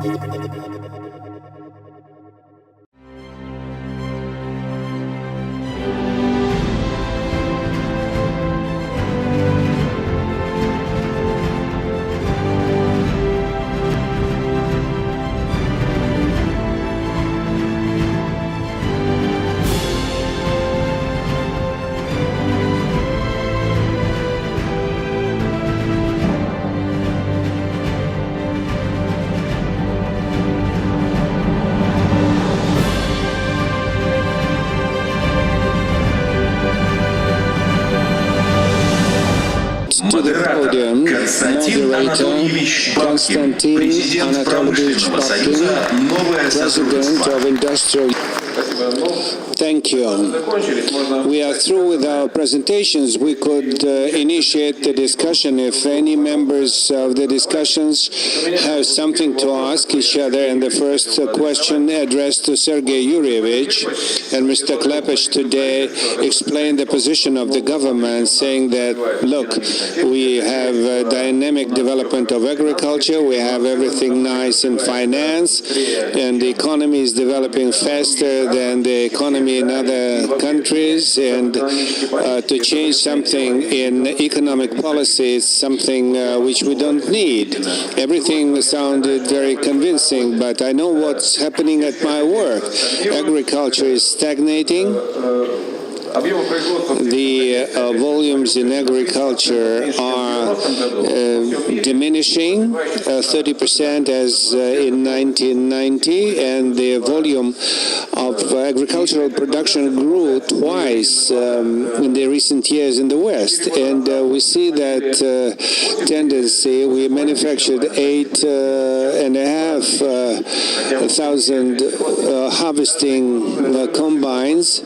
To the podium, moderator Konstantin Anatolyevich Babkin, President of Industrial. Thank you. We are through with our presentations. We could initiate the discussion if any members of the discussions have something to ask each other. And the first question addressed to Sergei Yurievich, and Mr. Klepech today explained the position of the government, saying that, look, we have a dynamic development of agriculture, we have everything nice in finance, and the economy is developing faster than the economy in other countries, and to change something in economic policy is something which we don't need. Everything sounded very convincing, but I know what's happening at my work. Agriculture is stagnating. The volumes in agriculture are diminishing 30% as in 1990, and the volume of agricultural production grew twice in the recent years in the West. And we see that tendency. We manufactured 8,500 harvesting combines,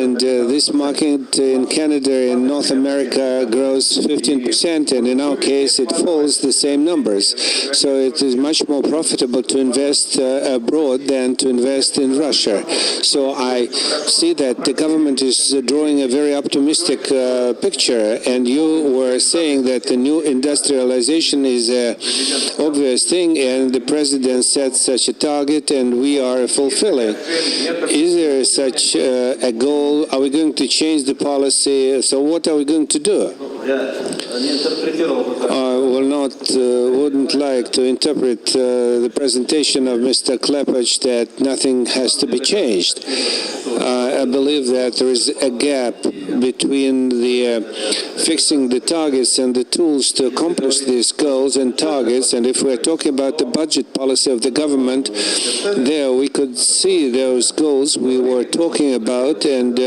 and this market in Canada and North America grows 15%, and in our case it falls the same numbers. So it is much more profitable to invest abroad than to invest in Russia. So I see that the government is drawing a very optimistic picture, and you were saying that the new industrialization is an obvious thing, and the president set such a target, and we are fulfilling. Is there such a goal? Are we going to change the policy? So what are we going to do? I wouldn't like to interpret the presentation of Mr. Klepech that nothing has to be changed. I believe that there is a gap between the fixing the targets and the tools to accomplish these goals and targets. And if we're talking about the budget policy of the government, there we could see those goals we were talking about, and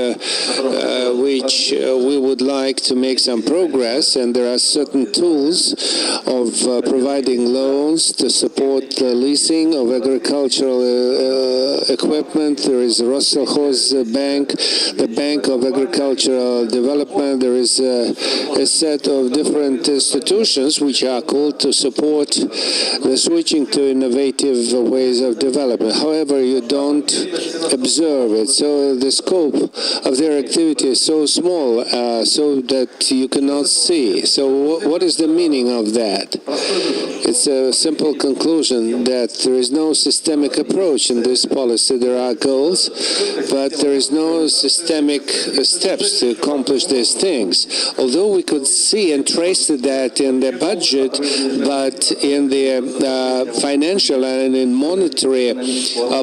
which we would like to make some progress. And there are certain tools of providing loans to support the leasing of agricultural equipment. There is Rosselschoss Bank, the Bank of Agricultural Development. There is a set of different institutions which are called to support the switching to innovative ways of development. However, you don't observe it. So the scope of their activity is so small, so that you cannot see. So what is the meaning of that? It's a simple conclusion that there is no systemic approach in this policy. There are goals, but there is no systemic steps to accomplish these things. Although we could see and trace that in the budget, but in the financial and in monetary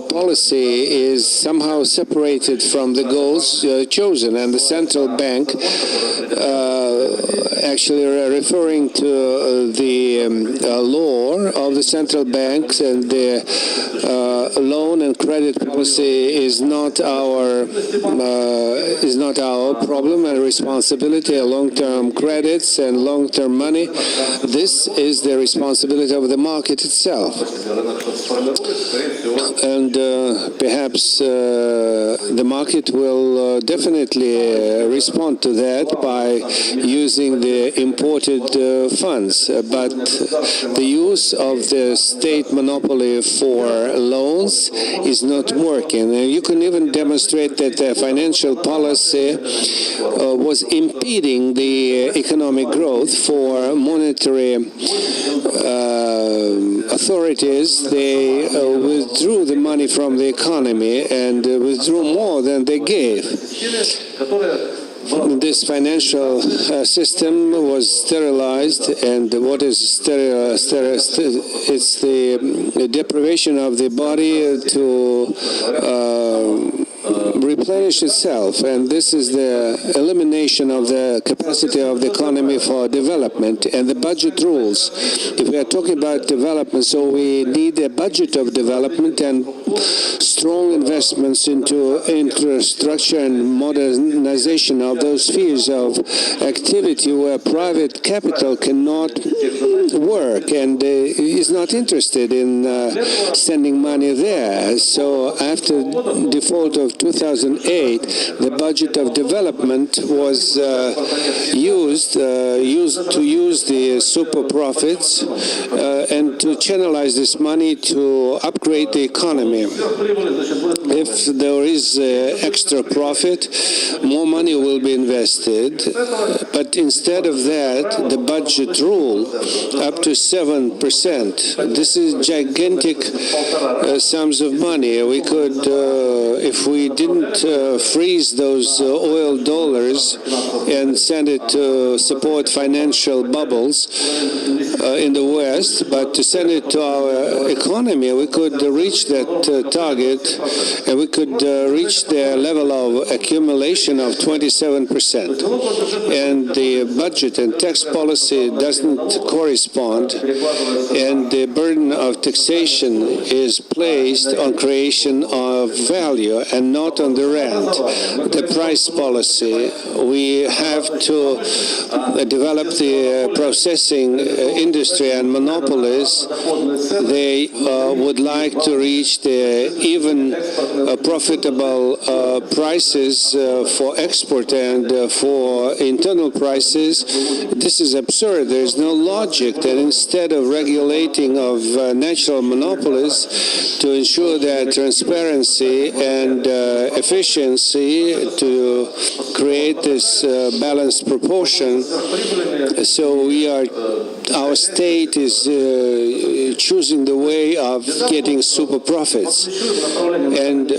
policy is somehow separated from the goals chosen. And the central bank, actually referring to the law of the central banks, and the loan and credit policy is not our problem and responsibility. Long-term credits and long-term money, this is the responsibility of the market itself. And perhaps the market will definitely respond to that by using the imported funds. But the use of the state monopoly for loans is not working. You can even demonstrate that the financial policy was impeding the economic growth for monetary authorities. They withdrew the money from the economy and withdrew more than they gave. This financial system was sterilized, and what is it's the deprivation of the body to replenish itself, and this is the elimination of the capacity of the economy for development and the budget rules. If we are talking about development, so we need a budget of development and strong investments into infrastructure and modernization of those spheres of activity where private capital cannot work and is not interested in sending money there. So after default of 2008, the budget of development was used to use the super profits and to channelize this money to upgrade the economy. If there is extra profit, more money will be invested, but instead of that, the budget rule up to 7%. This is gigantic sums of money. We could, if we didn't freeze those oil dollars and send it to support financial bubbles in the West, but to send it to our economy, we could reach that target, and we could reach the level of accumulation of 27%. And the budget and tax policy doesn't correspond, and the burden of taxation is placed on creation of value and not on the rent. The price policy, we have to develop the processing industry and monopolies. They would like to reach the even profitable prices for export and for internal prices. This is absurd. There is no logic that instead of regulating of natural monopolies to ensure that transparency and efficiency to create this balanced proportion, so our state is choosing the way of getting super profits. And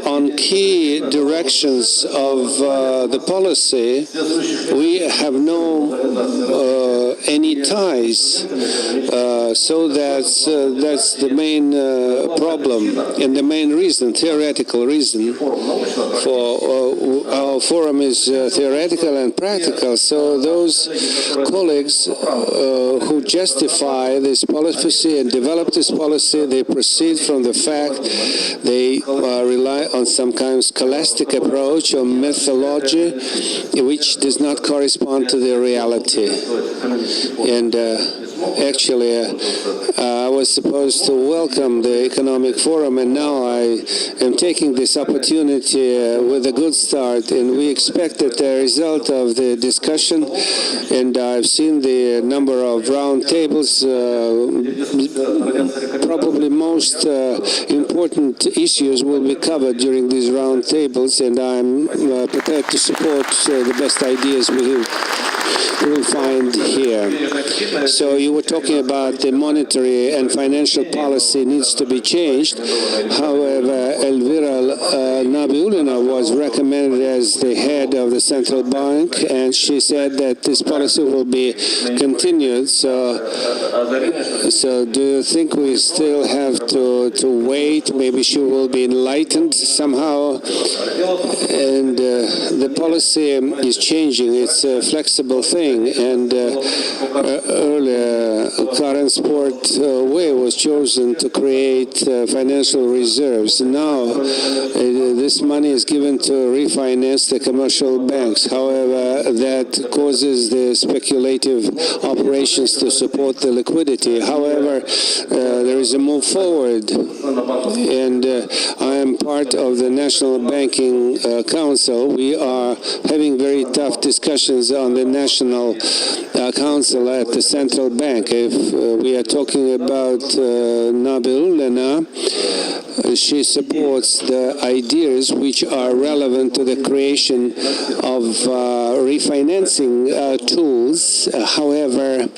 on key directions of the policy, we have no any ties. So that's the main problem and the main reason, theoretical reason for our forum is theoretical and practical. So those colleagues who justify this policy and develop this policy, they proceed from the fact they rely on some kind of scholastic approach or methodology which does not correspond to the reality. And actually, I was supposed to welcome the Economic Forum, and now I am taking this opportunity with a good start, and we expect that the result of the discussion, and I've seen the number of round tables, probably most important issues will be covered during these round tables, and I'm prepared to support the best ideas we will find here. So you were talking about the monetary and financial policy needs to be changed. However, Elvira Nabiulina was recommended as the head of the central bank, and she said that this policy will be continued. So do you think we still have to wait? Maybe she will be enlightened somehow. And the policy is changing. It's a flexible thing. And earlier, current sport way was chosen to create financial reserves. Now, this money is given to refinance the commercial banks. However, that causes the speculative operations to support the liquidity. However, there is a move forward, and I am part of the National Banking Council. We are having very tough discussions on the National Council at the Central Bank. If we are talking about Nabil Lena, she supports the ideas which are relevant to the creation of refinancing tools. However,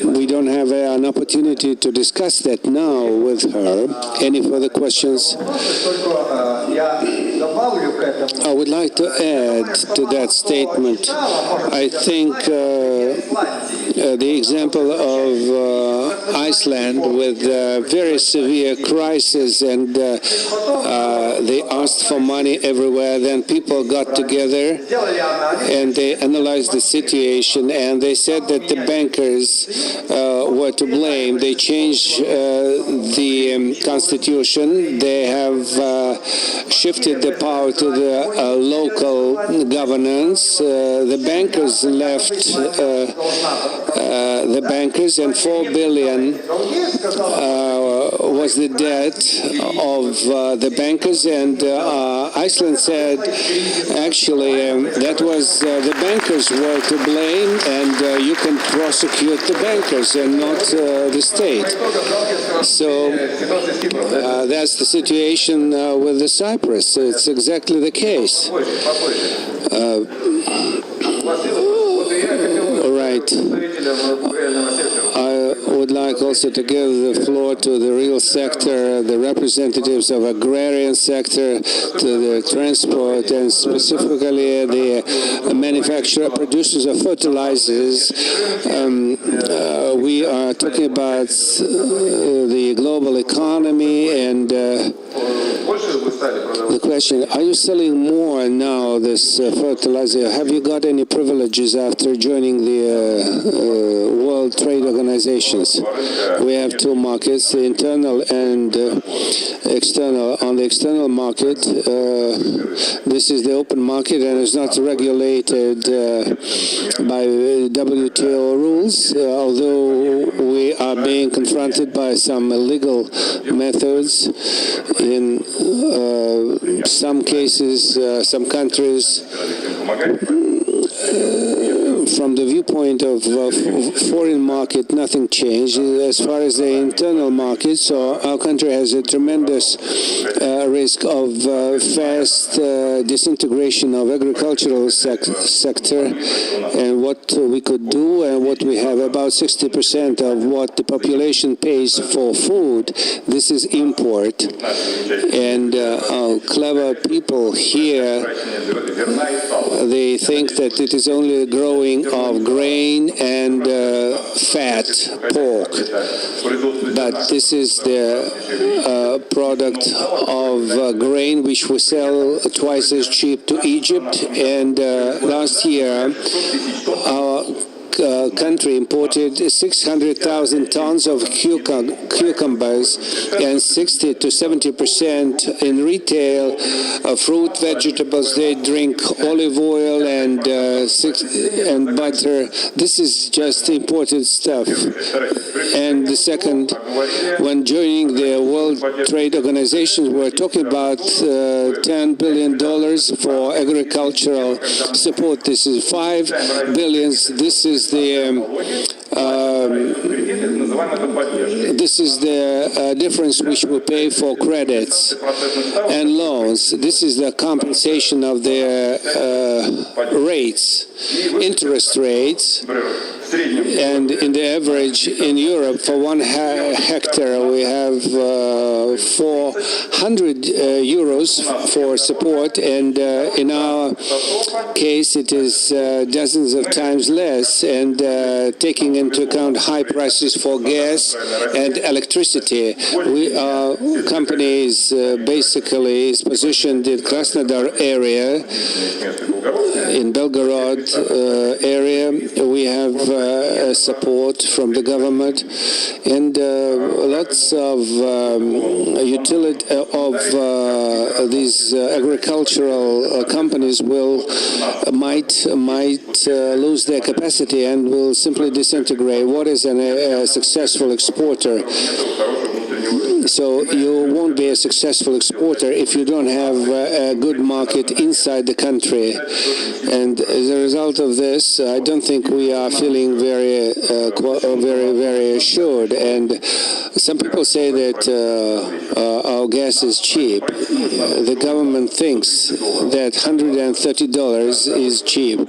we don't have an opportunity to discuss that now with her. Any further questions? I would like to add to that statement. I think the example of Iceland with very severe crisis, and they asked for money everywhere. Then people got together and they analyzed the situation, and they said that the bankers were to blame. They changed the constitution. They have shifted the power to the local governance. The bankers left the bankers, and 4 billion was the debt of the bankers, and Iceland said actually that was the bankers were to blame, and you can prosecute the bankers and not the state. So that's the situation with the Cyprus. It's exactly the case. All right. I would like also to give the floor to the real sector, the representatives of agrarian sector, to the transport, and specifically the manufacturer, producers of fertilizers. We are talking about the global economy, and the question, are you selling more now, this fertilizer? Have you got any privileges after joining the World Trade Organizations? We have two markets, the internal and external. On the external market, this is the open market and is not regulated by WTO rules, although we are being confronted by some illegal methods in some cases, some countries. From the viewpoint of foreign market, nothing changed. As far as the internal market, so our country has a tremendous risk of fast disintegration of agricultural sector, and what we could do, and what we have, about 60% of what the population pays for food, this is import. And clever people here, they think that it is only growing of grain and fat, pork. But this is the product of grain which we sell twice as cheap to Egypt. And last year, our country imported 600,000 tons of cucumbers, and 60 to 70% in retail, fruit, vegetables. They drink olive oil and butter. This is just imported stuff. And the second, when joining the World Trade Organization, we're talking about $10 billion for agricultural support. This is 5 billion. This is the difference which we pay for credits and loans. This is the compensation of the rates, interest rates. And in the average in Europe, for 1 hectare, we have 400 euros for support, and in our case, it is dozens of times less, and taking into account high prices for gas and electricity. Our company is basically positioned in Krasnodar area, in Belgorod area, we have support from the government, and lots of these agricultural companies might lose their capacity and will simply disintegrate. What is a successful exporter? So you won't be a successful exporter if you don't have a good market inside the country. And as a result of this, I don't think we are feeling very assured. And some people say that our gas is cheap. The government thinks that $130 is cheap.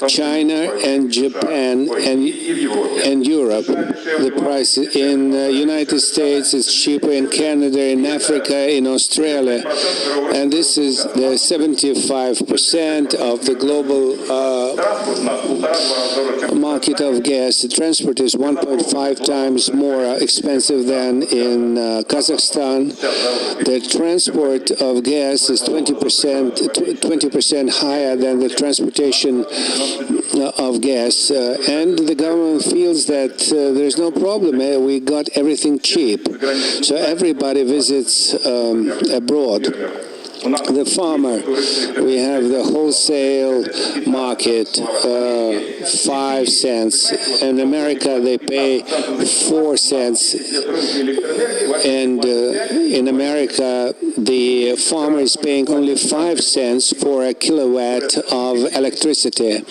China and Japan and Europe, the price in United States is cheaper, in Canada, in Africa, in Australia, and this is the 75% of the global market of gas. The transport is 1.5 times more expensive than in Kazakhstan. The transport of gas is 20% higher than the transportation of gas, and the government feels that there's no problem. We got everything cheap, so everybody visits abroad. The farmer, we have the wholesale market, 5 cents. In America, they pay 4 cents. And in America, the farmer is paying only 5 cents for a kilowatt of electricity.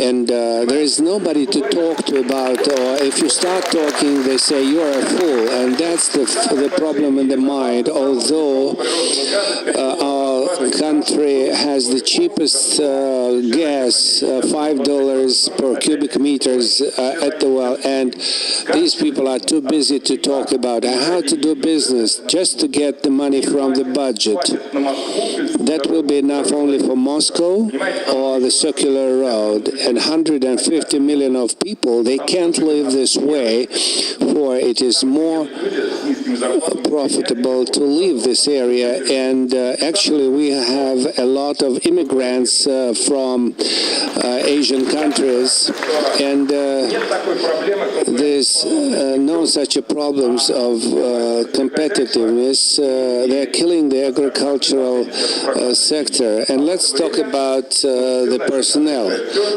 And there is nobody to talk to about, or if you start talking, they say you're a fool. And that's the problem in the mind, although our country has the cheapest gas, $5 per cubic meters at the well, and these people are too busy to talk about how to do business just to get the money from the budget. That will be enough only for Moscow or the circular road, and 150 million of people, they can't live this way, for it is more profitable to leave this area. And actually we have a lot of immigrants from Asian countries, and there's no such a problems of competitiveness. They're killing the agricultural sector. And let's talk about the personnel.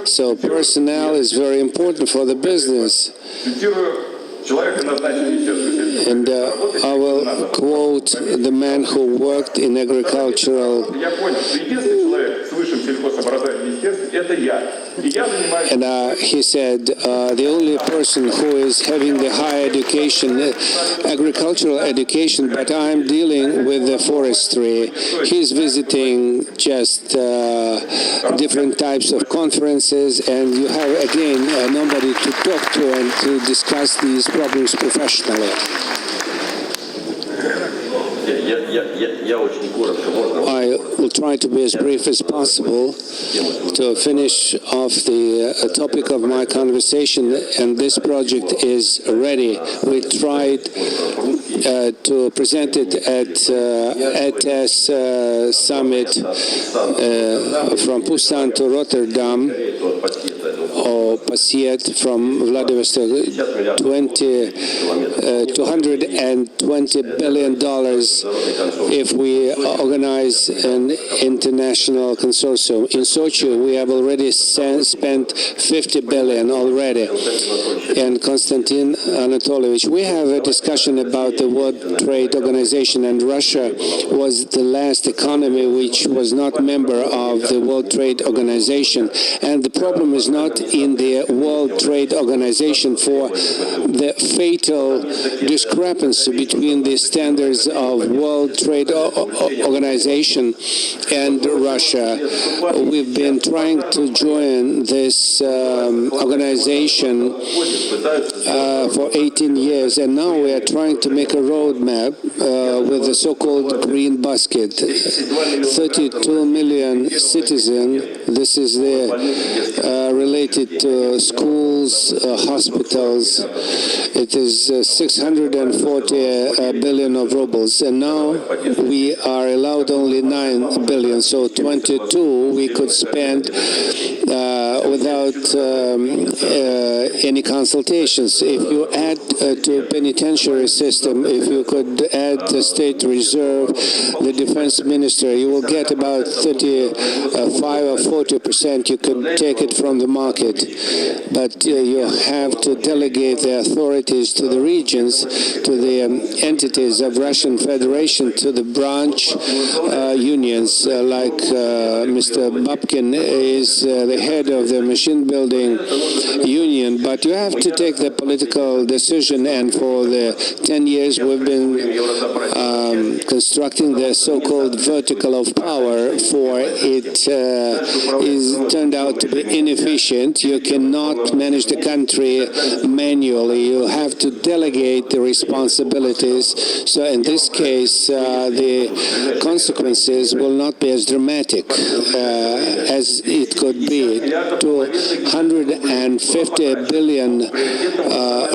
So personnel is very important for the business. And I will quote the man who worked in agricultural, and he said, the only person who is having the higher education, agricultural education, but I'm dealing with the forestry. He's visiting just different types of conferences, and you have, again, nobody to talk to and to discuss these problems professionally. I will try to be as brief as possible to finish off the topic of my conversation, and this project is ready. We tried to present it at ETS summit from Busan to Rotterdam, or Pasiet from Vladivostok, $220 billion if we organize an international consortium. In Sochi, we have already spent 50 billion already. And Konstantin Anatolovich, we have a discussion about the World Trade Organization, and Russia was the last economy which was not member of the World Trade Organization. And the problem is not in the World Trade Organization for the fatal discrepancy between the standards of World Trade Organization and Russia. We've been trying to join this organization for 18 years, and now we are trying to make a roadmap with the so-called green basket. 32 million citizens. This is related to schools, hospitals. It is 640 billion of rubles, and now we are allowed only 9 billion. So 22 we could spend without any consultations. If you add to penitentiary system, if you could add the state reserve, the defense minister, you will get about 35 or 40%. You could take it from the market, but you have to delegate the authorities to the regions, to the entities of Russian Federation, to the branch unions, like Mr. Babkin is the head of the machine building union, but you have to take the political decision, and for the 10 years we've been constructing the so-called vertical of power, for it is turned out to be inefficient. You cannot manage the country manually. You have to delegate the responsibilities. So in this case, the consequences will not be as dramatic as it could be. 250 billion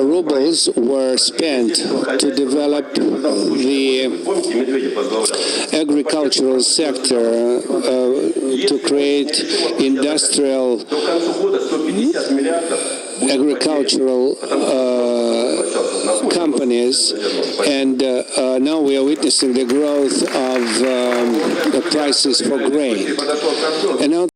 rubles were spent to develop the agricultural sector, to create industrial agricultural companies, and now we are witnessing the growth of the prices for grain. And now